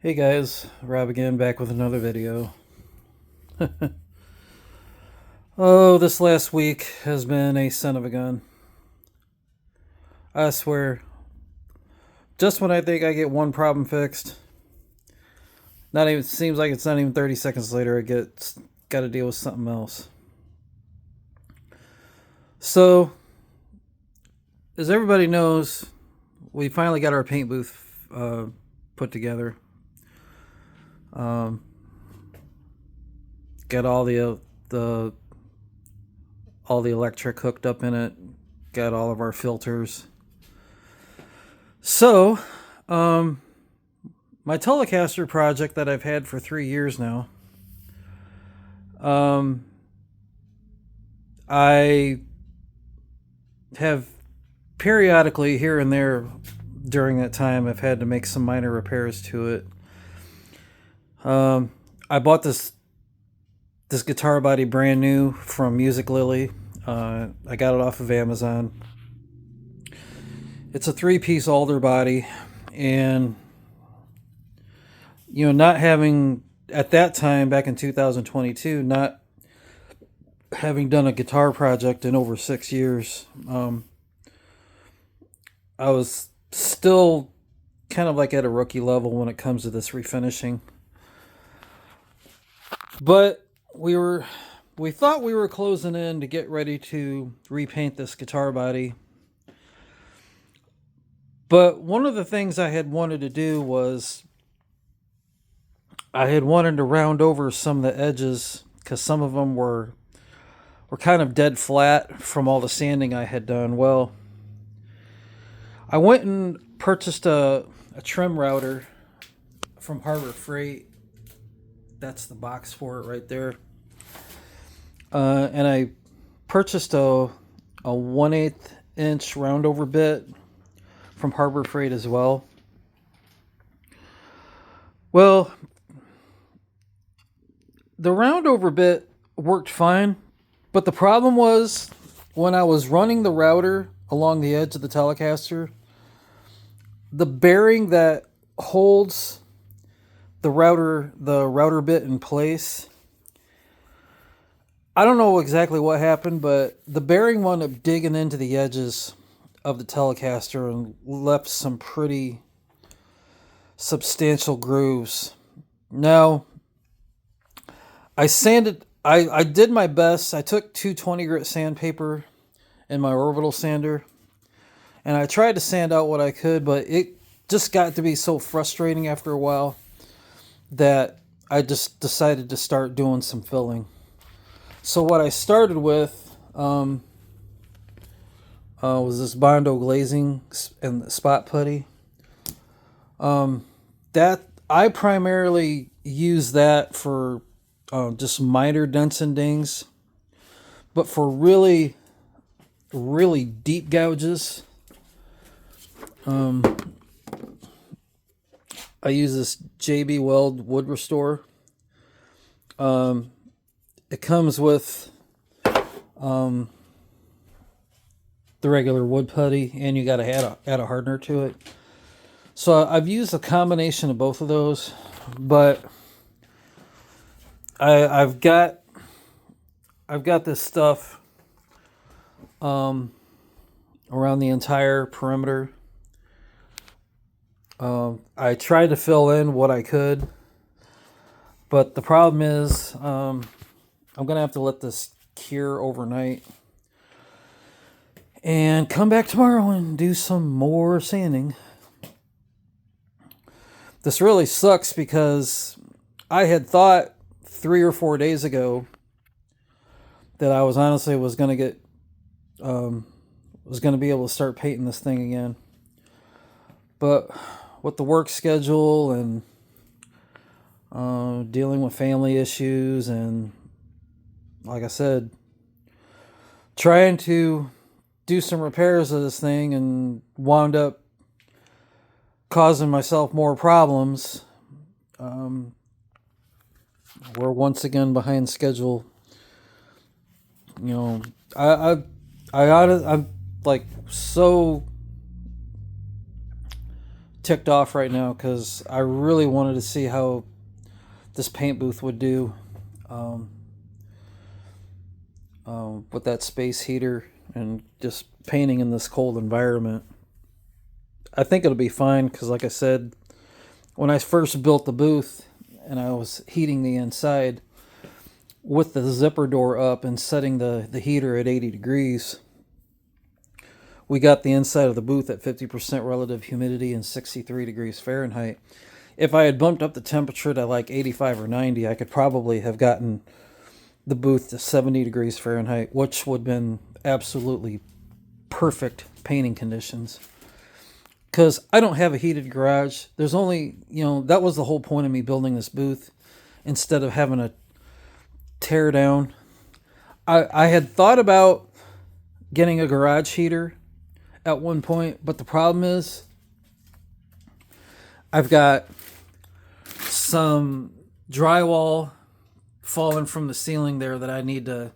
Hey guys, Rob again, back with another video. Oh, this last week has been a son of a gun. I swear, just when I think I get one problem fixed, not even seems like it's not even 30 seconds later got to deal with something else. So, as everybody knows, we finally got our paint booth put together. Um, got the all the electric hooked up in it. Got all of our filters. So, my Telecaster project that I've had for 3 years now, um, I have periodically here and there during that time, I've had to make some minor repairs to it. I bought this guitar body brand new from Music Lily. I got it off of Amazon. It's a 3-piece alder body, and not having at that time back in 2022, not having done a guitar project in over 6 years, I was still kind of like at a rookie level when it comes to this refinishing. But we thought we were closing in to get ready to repaint this guitar body. But one of the things I had wanted to do was I had wanted to round over some of the edges because some of them were kind of dead flat from all the sanding I had done. Well, I went and purchased a trim router from Harbor Freight. That's the box for it right there. And I purchased a 1/8 inch roundover bit from Harbor Freight as well. Well, the roundover bit worked fine, but the problem was when I was running the router along the edge of the Telecaster, the bearing that holds the router bit in place, I don't know exactly what happened, but the bearing wound up digging into the edges of the Telecaster and left some pretty substantial grooves. Now, I did my best. I took 220 grit sandpaper and my orbital sander, and I tried to sand out what I could, but it just got to be so frustrating after a while that I just decided to start doing some filling. So what I started with was this Bondo glazing and spot putty. That I primarily use that for just minor dents and dings, but for really, really deep gouges, I use this JB Weld Wood Restore. It comes with the regular wood putty, and you got to add a hardener to it. So I've used a combination of both of those, but I've got this stuff around the entire perimeter. I tried to fill in what I could, but the problem is I'm gonna have to let this cure overnight and come back tomorrow and do some more sanding. This really sucks because I had thought 3 or 4 days ago that I was gonna get was gonna be able to start painting this thing again, but with the work schedule and dealing with family issues and, like I said, trying to do some repairs of this thing and wound up causing myself more problems. We're once again behind schedule. I'm like so ticked off right now because I really wanted to see how this paint booth would do um, with that space heater and just painting in this cold environment. I think it'll be fine because, like I said, when I first built the booth and I was heating the inside with the zipper door up and setting the heater at 80 degrees, we got the inside of the booth at 50% relative humidity and 63 degrees Fahrenheit. If I had bumped up the temperature to like 85 or 90, I could probably have gotten the booth to 70 degrees Fahrenheit, which would have been absolutely perfect painting conditions. Because I don't have a heated garage. There's only, that was the whole point of me building this booth. Instead of having to tear down, I had thought about getting a garage heater at one point, but the problem is I've got some drywall falling from the ceiling there that I need to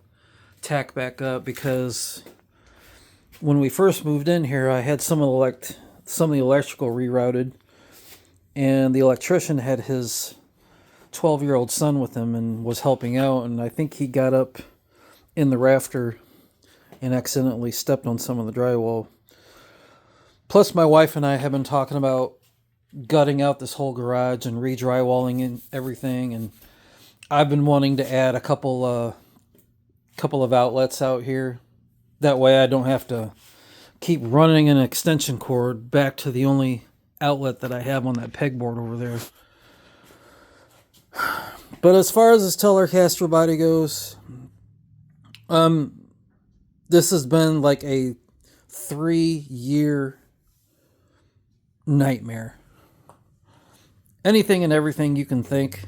tack back up, because when we first moved in here, I had some of the electrical rerouted, and the electrician had his 12-year-old son with him and was helping out, and I think he got up in the rafter and accidentally stepped on some of the drywall. Plus, my wife and I have been talking about gutting out this whole garage and re-drywalling and everything, and I've been wanting to add a couple of outlets out here. That way I don't have to keep running an extension cord back to the only outlet that I have on that pegboard over there. But as far as this Telecaster body goes, this has been like a 3-year nightmare. Anything and everything you can think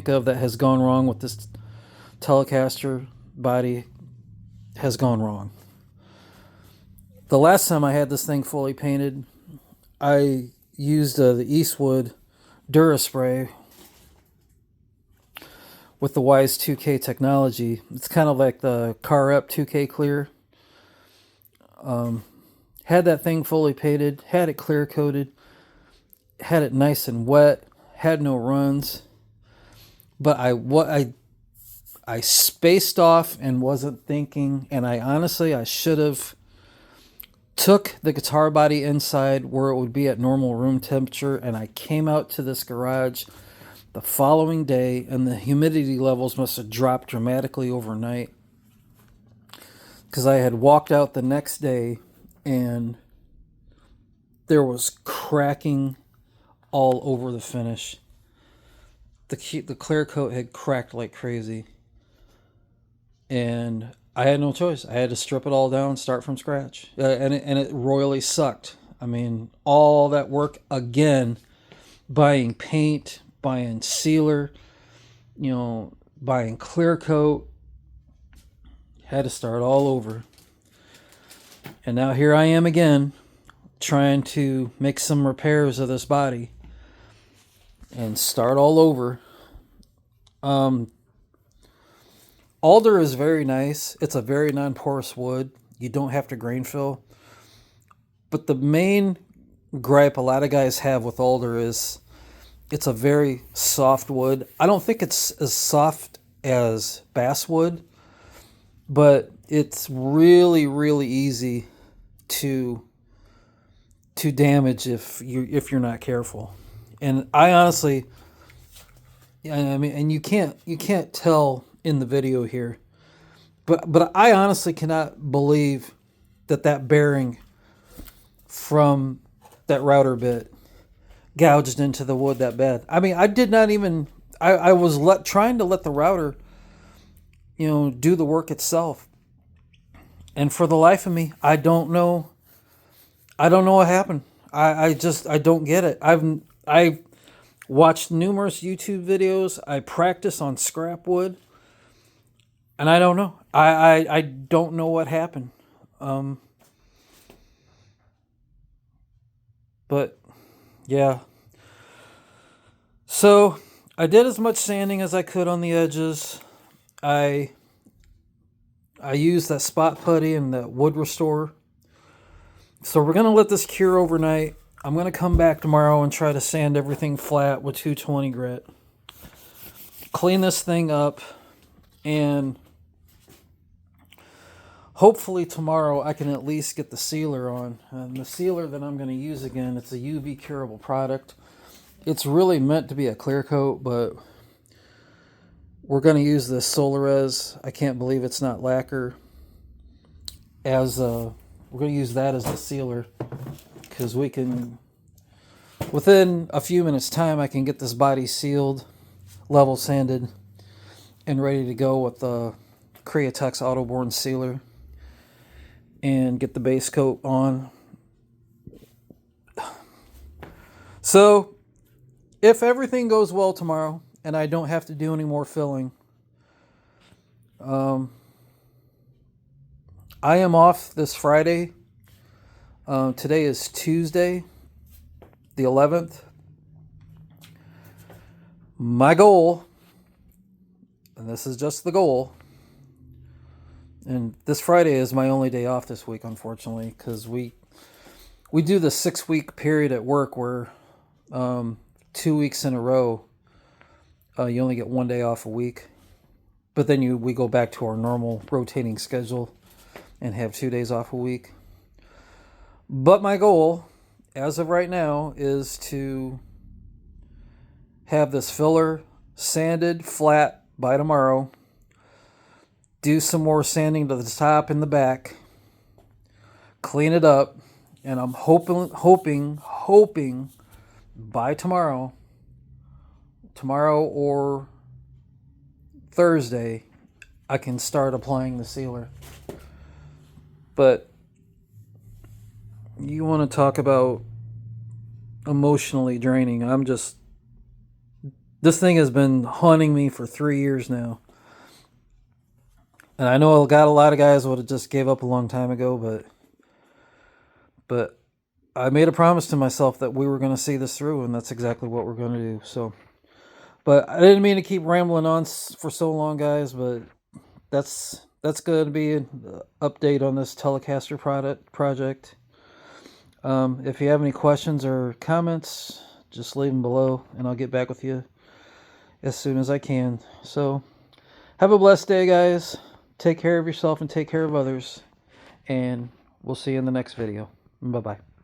of that has gone wrong with this Telecaster body has gone wrong. The last time I had this thing fully painted, I used the Eastwood Duraspray with the Wise 2K technology. It's kind of like the Car Up 2K Clear. Had that thing fully painted, had it clear coated, had it nice and wet, had no runs. But I spaced off and wasn't thinking, and I should have took the guitar body inside where it would be at normal room temperature, and I came out to this garage the following day, and the humidity levels must have dropped dramatically overnight, because I had walked out the next day and there was cracking all over the finish. The clear coat had cracked like crazy, and I had no choice. I had to strip it all down, start from scratch, and it royally sucked. I mean, all that work again, buying paint, buying sealer, buying clear coat, had to start all over. And now here I am again, trying to make some repairs of this body and start all over. Alder is very nice. It's a very non-porous wood. You don't have to grain fill. But the main gripe a lot of guys have with alder is it's a very soft wood. I don't think it's as soft as basswood, but it's really, really easy to damage if you're not careful. And I honestly, and you can't tell in the video here, but I honestly cannot believe that bearing from that router bit gouged into the wood that bad. I mean, I did not even. I was trying to let the router, do the work itself, and for the life of me, I don't know. I don't know what happened. I don't get it. I've watched numerous YouTube videos. I practice on scrap wood, and I don't know. I don't know what happened. But yeah. So I did as much sanding as I could on the edges. I used that spot putty and that wood restore. So we're gonna let this cure overnight. I'm going to come back tomorrow and try to sand everything flat with 220 grit. Clean this thing up, and hopefully tomorrow I can at least get the sealer on. And the sealer that I'm going to use again, it's a UV curable product. It's really meant to be a clear coat, but we're going to use this Solarez. I can't believe it's not lacquer. We're going to use that as the sealer, because we can, within a few minutes time, I can get this body sealed, level sanded, and ready to go with the Createx Autoborne sealer, and get the base coat on. So if everything goes well tomorrow and I don't have to do any more filling, I am off this Friday. Today is Tuesday, the 11th. My goal, and this is just the goal, and this Friday is my only day off this week, unfortunately, because we do the 6-week period at work where 2 weeks in a row, you only get 1 day off a week. But then we go back to our normal rotating schedule and have 2 days off a week. But my goal, as of right now, is to have this filler sanded flat by tomorrow. Do some more sanding to the top and the back. Clean it up. And I'm hoping by tomorrow or Thursday, I can start applying the sealer. But you want to talk about emotionally draining. This thing has been haunting me for 3 years now. And I know a lot of guys would have just gave up a long time ago, but I made a promise to myself that we were going to see this through, and that's exactly what we're going to do. So, but I didn't mean to keep rambling on for so long, guys, but that's going to be an update on this Telecaster project. If you have any questions or comments, just leave them below, and I'll get back with you as soon as I can. So, have a blessed day, guys. Take care of yourself and take care of others, and we'll see you in the next video. Bye-bye.